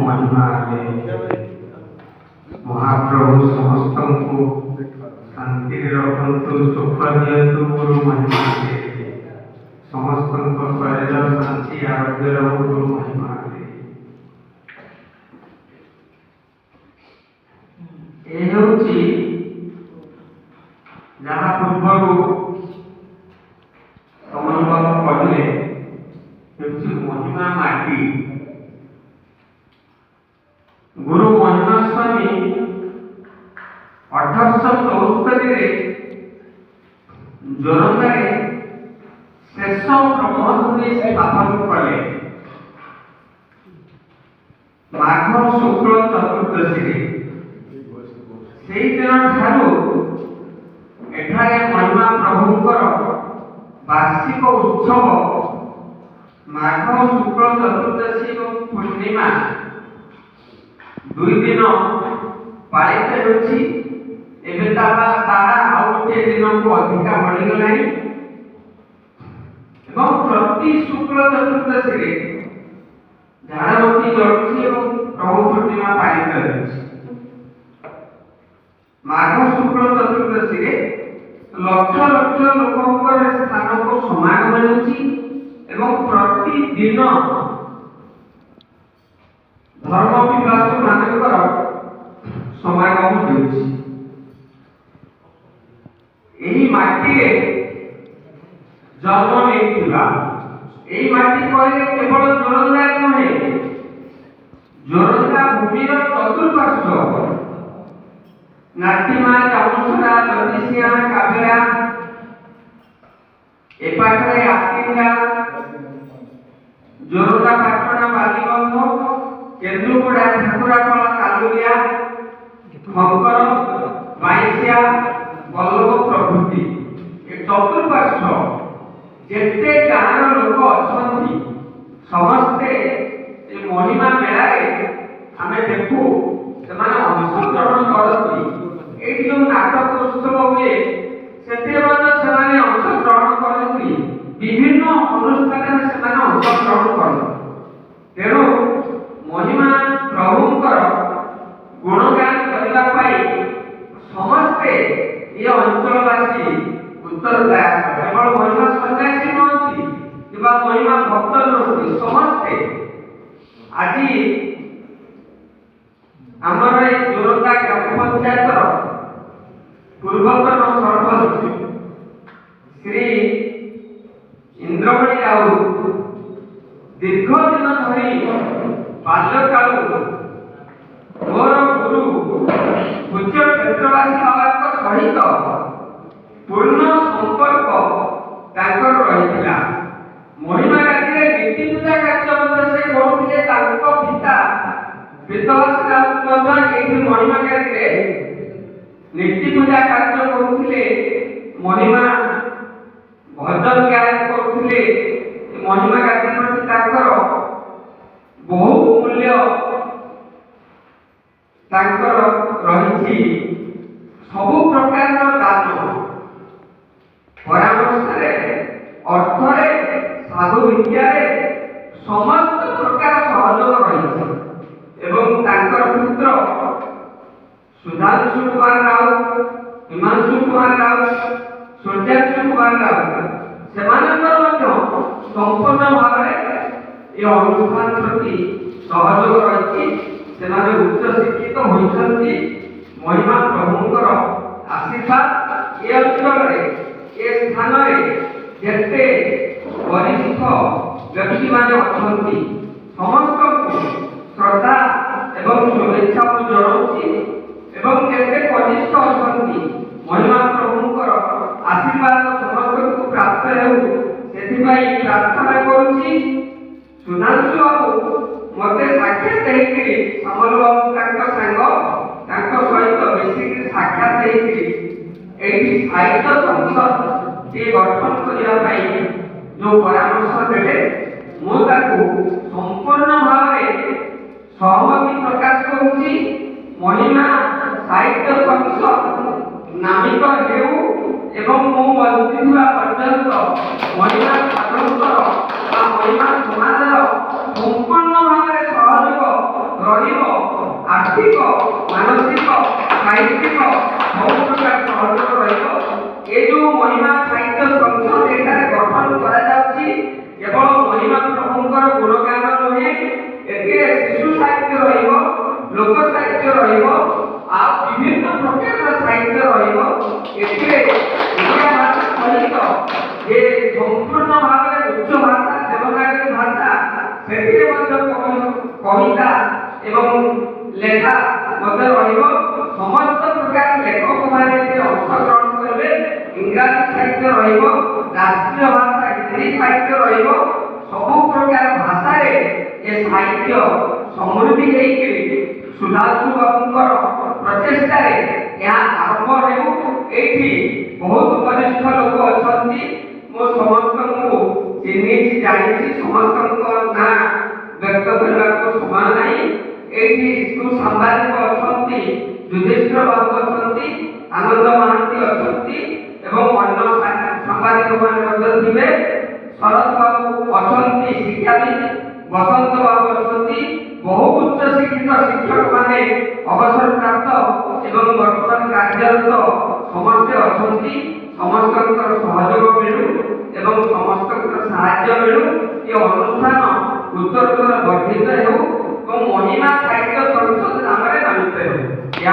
महिमा महाप्रभु समस्त को शांति रखु सुख दिंतु गुरु महिमा समस्त शरीर शांति आरोग्य रहू गुरु महिमा जहाँ पूर्व अनुभव कले महिमा माटी गुरु महिमा स्वामी 1874 जोरंदा शेष ब्रह्मधुनी स्थापन कले माघ शुक्ल चतुर्दशी से दिन ठारू एठारे महिमा प्रभुंकर वार्षिक उत्सव माघ शुक्ल चतुर्दशी और पूर्णिमा 2 दिन पालित होछि। एबे ताहा आउ गोटे दिन को अधिका बढ़ीगला एवं प्रति शुक्ल चतुर्दशी झाड़बती जलुछि और प्रभु पूर्णिमा पालित होछि। माघ शुक्ल चतुर्दशी लक्ष लक्ष लोकंकर स्थान को समागम होछि एवं प्रतिदिन धर्म पिपासु मानकर समागम होछि। एही माटी जन्म लेथिला एही माटी कहले केवल जोरंदा नहे जोरंदा भूमिर चतुर्पार्श्व नाटिमा चामुसरा ददिसिया काबेरा एपाटरे आकिंगा जोरंदा पाटना बालीबंध केंद्रुपड़ा ठाकुरापड़ा कालुरिया खंकर बाईसिया बल्लभ प्रभृति ए चतुर्पार्श्व जेते गाँव लोक अच्छी समस्ते महिमा मेला आमे देखू से अंशग्रहण करती ये जो नाटक उत्सव हुए से अंशग्रहण करती विभिन्न अनुष्ठान से अंशग्रहण करती तेणु महिमा प्रभुंकर गुणगान करने समस्ते ये अंचलवासी उत्तरदायी केवल महिमा सन्यासी नुहति कि महिमा भक्त नुहति समस्ते आज आमर जोरंदा ग्राम पंचायत पूर्वतन सरपंच श्री इंद्रमणि राउत दीर्घ दिन धरी बाल्यकाल मोर गुरु पूज्य क्षेत्रवासी बाबा सहित पूर्ण संपर्क तांकर रहिथिला। महिमा गादी नीति पूजा कार्य से करुଥିଲେ तांको पिता विद्वास राउत एठी महिमा गादी नीति पूजा कार्य करुଥିଲେ महिमा भजन गायन करुଥିଲେ महिमा गादी प्रति तांकर बहु मूल्य तांकर रहिछि। सबु प्रकार दान परामर्श अर्थ साधु विद्या समस्त प्रकार सहयोग रही एवं तांकर पुत्र सुधांशु कुमार राउत हिमांशु कुमार राउत सूर्यांशु कुमार राउत संपूर्ण भाव ये अनुष्ठान प्रति सहयोग रही उच्च शिक्षित होती महिमा प्रभुंकर आशीर्वाद ये अंचल ए स्थान जेते वरिष्ठ व्यक्ति माने अछंती समस्त श्रद्धा एवं शुभेच्छा को जणाउछि एवं जेते कनिष्ठ अछंती महिमा प्रभुंकर आशीर्वाद समस्त को प्राप्त हेउ सेथिबाई प्रार्थना करूछि। सुधांशु बाबू मते साक्षात हेकि समल बाबू तांको सहित मिसिक साक्षात हेकि एठी साहित्य संसद ये गठन करने जो परामर्श देले मो संपूर्ण भाव सहमति प्रकाश करुच्ची। महिमा साहित्य संसद नामित हेउ एवं मो बंचिवा पर्यंत महिमा साधकर महिमा समाज संपूर्ण भाव सहयोग आर्थिक मानसिक साहित्यिक सब प्रकार सहयोग रहिबो। ये जो महिमा साहित्य संसद एठारे गठन करा जाउछि केवल महिमा प्रभुंकर गुणगान नुहे, एके शिशु साहित्य रहिबो, लोक साहित्य रहिबो, आ विभिन्न प्रकार साहित्य रहिबो। एके ओडिया भाषा सहित जे संपूर्ण भाव उच्च भाषा देवनागरी भाषा सेठिरे मध्य कविता एवं लेखा मध्य रहिबो। समस्त प्रकार लेखक माने जे अंशग्रहण करबे। इंग्राजी साहित्य रहिबो, राष्ट्रीय भाषा हिंदी साहित्य रहिबो। सब प्रकार भाषा रे ए साहित्य समृद्धि हेइकि सुधांशु बाबूंकर प्रचेष्टा रे या आरंभ हेउ। एठी बहुत वरिष्ठ लोक अछंती, मो समस्त को चिन्हि जानिछि, समस्त को ना व्यक्त करबा को समान नाही। एठी सु संवादिक अछंती, युधिष्ठिर बाबू अछंती, आनंद महांती अछंती एवं अन्य सांबादिक मान मध्य थिबे। शरद बाबू अछंती शिक्षाविद, बसंत बाबू अछंती, बहु उच्च शिक्षित शिक्षक माने अवसर प्राप्त एवं वर्तमान कार्यरत समस्त अछंती। समस्त सहयोग मिलू एवं समस्त साहाय्य मिलू। ये अनुष्ठान उत्तरोत्तर वर्धित हेउ एवं महिमा साहित्य संसद नाम नामित हेउ। या